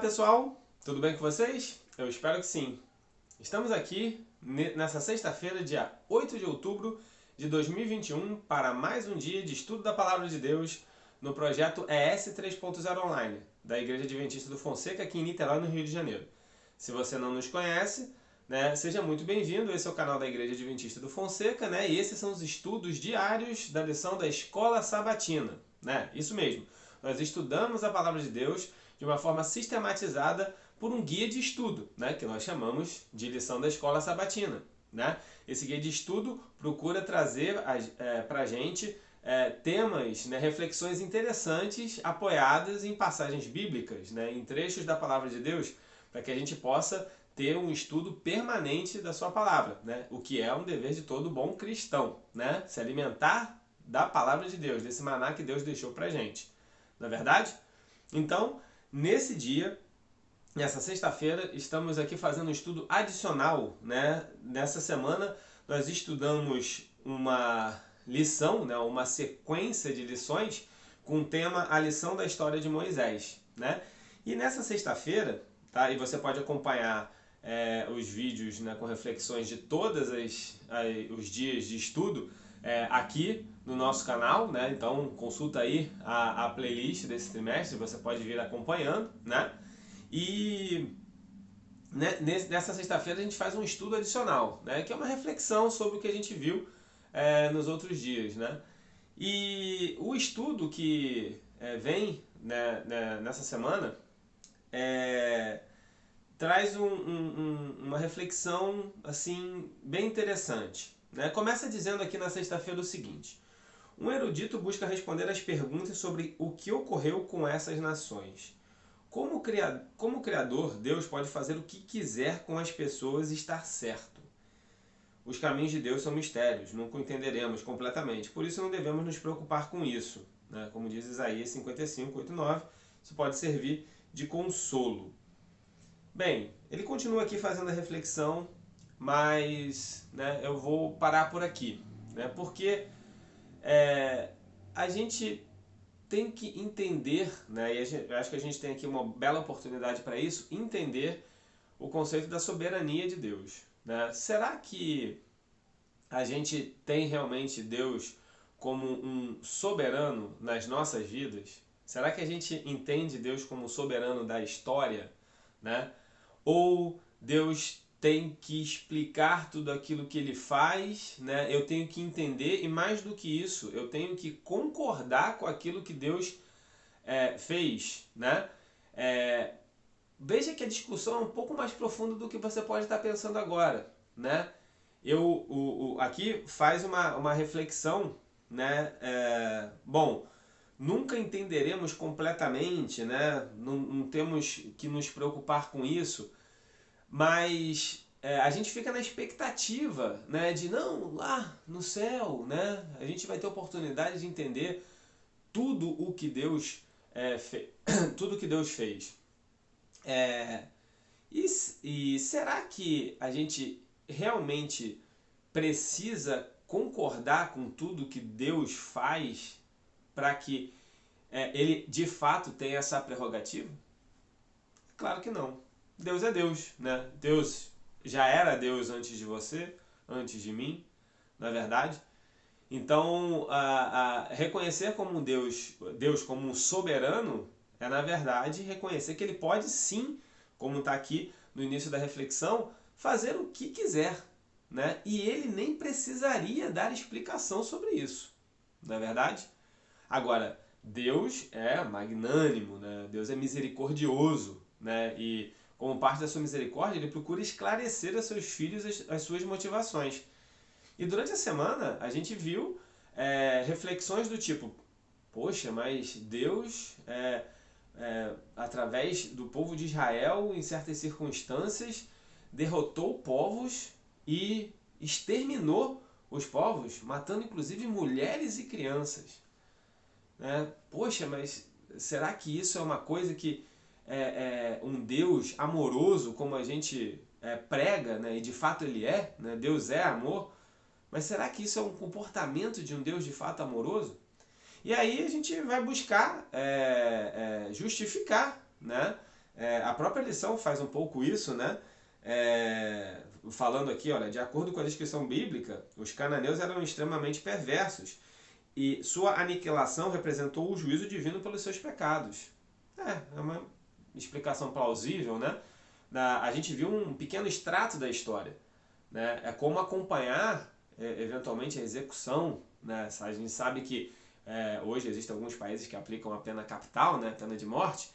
pessoal, tudo bem com vocês? Eu espero que sim. Estamos aqui nessa sexta-feira, dia 8 de outubro de 2021, para mais um dia de estudo da Palavra de Deus no projeto ES 3.0 Online, da Igreja Adventista do Fonseca, aqui em Niterói, no Rio de Janeiro. Se você não nos conhece, seja muito bem-vindo. Esse é o canal da Igreja Adventista do Fonseca, e esses são os estudos diários da lição da Escola Sabatina. Isso mesmo, nós estudamos a Palavra de Deus de uma forma sistematizada por um guia de estudo, que nós chamamos de lição da Escola Sabatina. Esse guia de estudo procura trazer para a gente temas, reflexões interessantes apoiadas em passagens bíblicas, em trechos da Palavra de Deus, para que a gente possa ter um estudo permanente da sua palavra, o que é um dever de todo bom cristão, se alimentar da Palavra de Deus, desse maná que Deus deixou para a gente. Não é verdade? Então, nesse dia, nessa sexta-feira, estamos aqui fazendo um estudo adicional. Nessa semana, nós estudamos uma lição, uma sequência de lições com o tema A Lição da História de Moisés. E nessa sexta-feira, e você pode acompanhar os vídeos com reflexões de todos os dias de estudo aqui no nosso canal, então consulta aí a playlist desse trimestre, você pode vir acompanhando, E nessa sexta-feira a gente faz um estudo adicional, que é uma reflexão sobre o que a gente viu nos outros dias, E o estudo que vem nessa semana traz uma reflexão assim bem interessante. Começa dizendo aqui na sexta-feira o seguinte: um erudito busca responder às perguntas sobre o que ocorreu com essas nações. Como Criador, Deus pode fazer o que quiser com as pessoas e estar certo. Os caminhos de Deus são mistérios, nunca o entenderemos completamente, por isso não devemos nos preocupar com isso. Como diz Isaías 55, 8, 9, isso pode servir de consolo. Bem, ele continua aqui fazendo a reflexão, mas eu vou parar por aqui, porque a gente tem que entender, e eu acho que a gente tem aqui uma bela oportunidade para isso, entender o conceito da soberania de Deus. Será que a gente tem realmente Deus como um soberano nas nossas vidas? Será que a gente entende Deus como soberano da história? Ou Deus tem que explicar tudo aquilo que Ele faz, eu tenho que entender, e mais do que isso, eu tenho que concordar com aquilo que Deus fez. Veja que a discussão é um pouco mais profunda do que você pode estar pensando agora. Aqui faz uma reflexão, bom, nunca entenderemos completamente, não temos que nos preocupar com isso, mas a gente fica na expectativa, de não, lá no céu, a gente vai ter oportunidade de entender tudo o que Deus tudo que Deus fez. E será que a gente realmente precisa concordar com tudo que Deus faz para que Ele de fato tenha essa prerrogativa? Claro que não. Deus é Deus, Deus já era Deus antes de você, antes de mim, não é verdade? Então, reconhecer como Deus como um soberano é, na verdade, reconhecer que Ele pode sim, como está aqui no início da reflexão, fazer o que quiser, E Ele nem precisaria dar explicação sobre isso, não é verdade? Agora, Deus é magnânimo, Deus é misericordioso, e como parte da sua misericórdia, Ele procura esclarecer a seus filhos as suas motivações. E durante a semana, a gente viu reflexões do tipo: poxa, mas Deus, através do povo de Israel, em certas circunstâncias, derrotou povos e exterminou os povos, matando inclusive mulheres e crianças. Poxa, mas será que isso é uma coisa que um Deus amoroso, como a gente prega, e de fato Ele é, Deus é amor, mas será que isso é um comportamento de um Deus de fato amoroso? E aí a gente vai buscar justificar A própria lição faz um pouco isso, né? Falando aqui, olha, de acordo com a descrição bíblica, os cananeus eram extremamente perversos e sua aniquilação representou o juízo divino pelos seus pecados. É uma explicação plausível, né? A gente viu um pequeno extrato da história, né? É como acompanhar, eventualmente, a execução, né? A gente sabe que hoje existem alguns países que aplicam a pena capital, né? A pena de morte.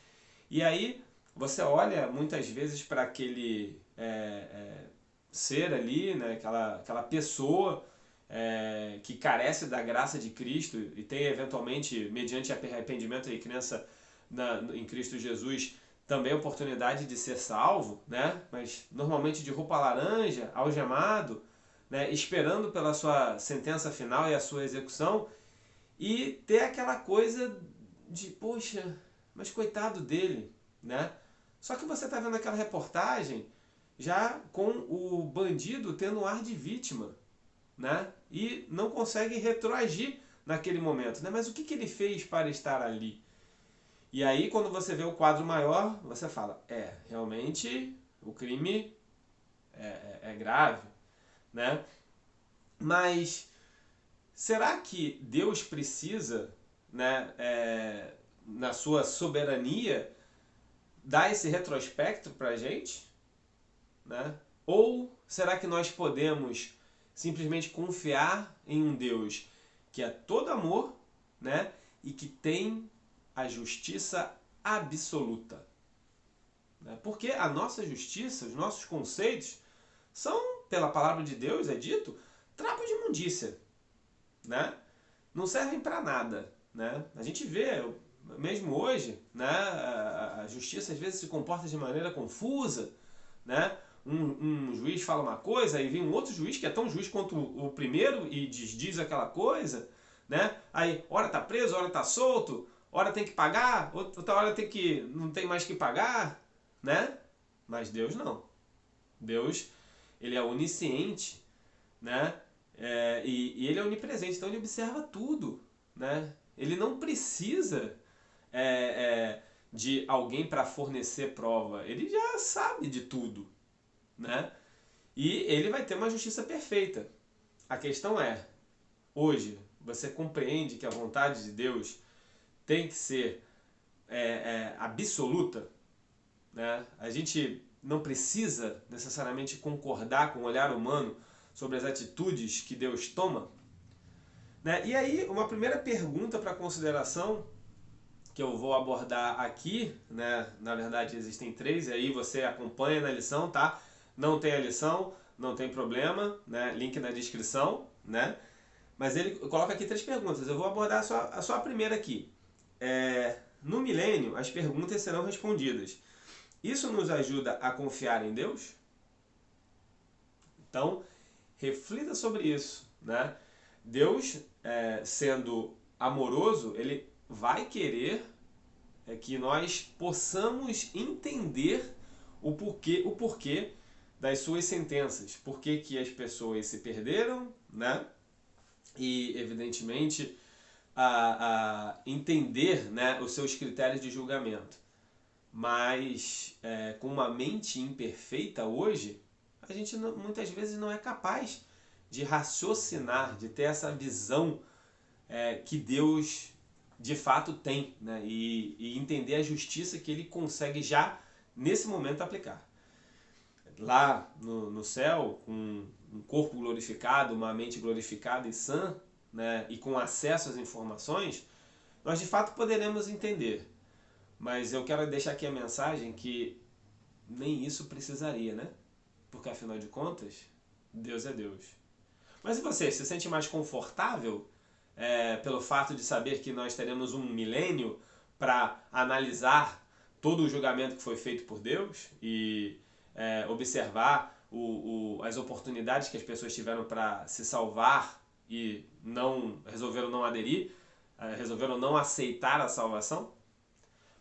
E aí você olha muitas vezes para aquele ser ali, né? Aquela pessoa que carece da graça de Cristo e tem eventualmente, mediante arrependimento e crença em Cristo Jesus, também a oportunidade de ser salvo, né? Mas normalmente de roupa laranja, algemado, né? Esperando pela sua sentença final e a sua execução, e ter aquela coisa de, poxa, mas coitado dele, né? Só que você está vendo aquela reportagem já com o bandido tendo um ar de vítima, né? E não consegue retroagir naquele momento, né? Mas o que ele fez para estar ali? E aí, quando você vê o quadro maior, você fala, realmente o crime é grave, né? Mas será que Deus precisa, né, na sua soberania, dar esse retrospecto para a gente? Né? Ou será que nós podemos simplesmente confiar em um Deus que é todo amor, né, e que tem a justiça absoluta? Porque a nossa justiça, os nossos conceitos, são, pela palavra de Deus, é dito, trapo de imundícia, né? Não servem para nada, né? A gente vê, mesmo hoje, né, a justiça às vezes se comporta de maneira confusa, né? Um juiz fala uma coisa e vem um outro juiz que é tão juiz quanto o primeiro e diz aquela coisa, né? Aí, hora tá preso, hora tá solto, hora tem que pagar, outra hora não tem mais que pagar, né? Mas Deus não. Deus, ele é onisciente, né? E ele é onipresente, então ele observa tudo, né? Ele não precisa de alguém para fornecer prova, ele já sabe de tudo, né? E ele vai ter uma justiça perfeita. A questão é, hoje, você compreende que a vontade de Deus tem que ser absoluta, né? A gente não precisa necessariamente concordar com o olhar humano sobre as atitudes que Deus toma, né? E aí, uma primeira pergunta para consideração que eu vou abordar aqui, né? Na verdade existem 3, e aí você acompanha na lição, tá? Não tem a lição, não tem problema, né? Link na descrição, né? Mas ele coloca aqui 3 perguntas, eu vou abordar só a primeira aqui. No milênio, as perguntas serão respondidas. Isso nos ajuda a confiar em Deus? Então, reflita sobre isso, né? Deus, sendo amoroso, ele vai querer que nós possamos entender o porquê das suas sentenças, por que as pessoas se perderam, né? E, evidentemente, a entender, né, os seus critérios de julgamento. Mas, com uma mente imperfeita hoje, a gente muitas vezes não é capaz de raciocinar, de ter essa visão que Deus de fato tem, né? E entender a justiça que ele consegue já nesse momento aplicar. Lá no céu, com um corpo glorificado, uma mente glorificada e sã, né? E com acesso às informações, nós de fato poderemos entender. Mas eu quero deixar aqui a mensagem que nem isso precisaria, né? Porque afinal de contas, Deus é Deus. Mas e você, se sente mais confortável pelo fato de saber que nós teremos um milênio para analisar todo o julgamento que foi feito por Deus e observar as oportunidades que as pessoas tiveram para se salvar e resolveram não aderir, resolveram não aceitar a salvação?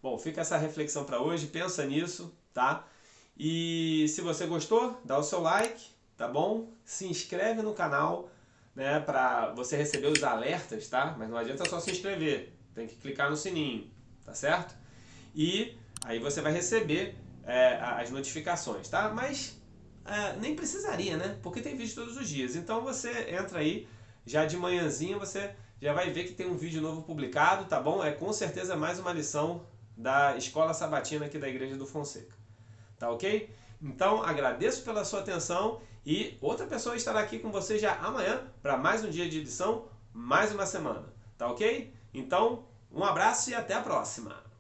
Bom, fica essa reflexão para hoje, pensa nisso, tá? E se você gostou, dá o seu like, tá bom? Se inscreve no canal, né, para você receber os alertas, tá? Mas não adianta só se inscrever, tem que clicar no sininho, tá certo? E Aí você vai receber as notificações, tá? Mas nem precisaria, né? Porque tem vídeo todos os dias. Então você entra aí, já de manhãzinha você já vai ver que tem um vídeo novo publicado, tá bom? É com certeza mais uma lição da Escola Sabatina aqui da Igreja do Fonseca. Tá ok? Então agradeço pela sua atenção e outra pessoa estará aqui com você já amanhã para mais um dia de edição, mais uma semana. Tá ok? Então, um abraço e até a próxima!